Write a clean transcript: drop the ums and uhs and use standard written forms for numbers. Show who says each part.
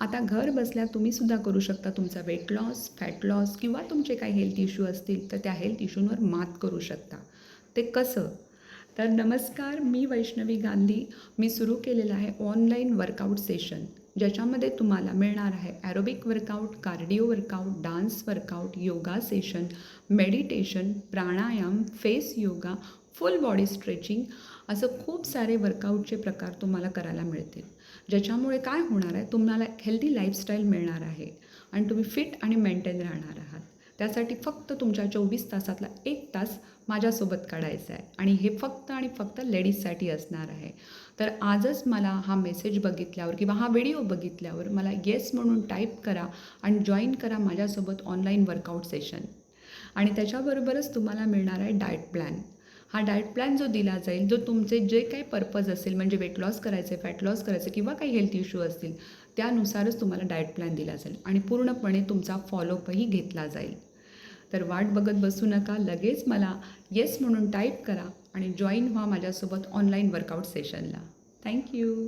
Speaker 1: आता घर बसल्या तुम्हीसुद्धा करू शकता तुमचा वेट लॉस, फॅट लॉस किंवा तुमचे काही हेल्थ इश्यू असतील तर त्या हेल्थ इश्यूंवर मात करू शकता. ते कसं? तर नमस्कार, मी वैष्णवी गांधी. मी सुरू केलेलं आहे ऑनलाईन वर्कआउट सेशन, ज्याच्यामध्ये तुम्हाला मिळणार आहे aerobic workout, cardio workout, dance workout, yoga session, meditation, pranayama, face yoga, full body stretching, असं खूप सारे वर्कआउटचे प्रकार तुम्हाला करायला मिळतील. ज्याच्यामुळे काय होणार आहे, तुम्हाला हेल्दी लाईफस्टाईल मिळणार आहे आणि तुम्ही फिट आणि मेंटेन राहणार आहात. त्यासाठी फक्त तुमच्या 24 तासातला 1 तास माझ्यासोबत काढायचा आहे आणि हे फक्त आणि फक्त लेडीजसाठी असणार आहे. तर आजच मला हा मेसेज बघितल्यावर किंवा हा व्हिडिओ बघितल्यावर मला येस म्हणून टाईप करा आणि जॉईन करा माझ्यासोबत ऑनलाईन वर्कआउट सेशन. आणि त्याच्याबरोबरच तुम्हाला मिळणार आहे डाएट प्लॅन. हा डाएट प्लॅन जो दिला जाईल, जो तुमचे जे काही पर्पज असेल, म्हणजे वेट लॉस करायचे, फॅट लॉस करायचे किंवा काही हेल्थ इश्यू असतील, त्यानुसारच तुम्हाला डाएट प्लॅन दिला जाईल आणि पूर्णपणे तुमचा फॉलोअपही घेतला जाईल. तर वाट बघत बसू नका, लगेच मला येस म्हणून टाईप करा आणि जॉईन व्हा माझ्यासोबत ऑनलाईन वर्कआउट सेशनला. थँक्यू.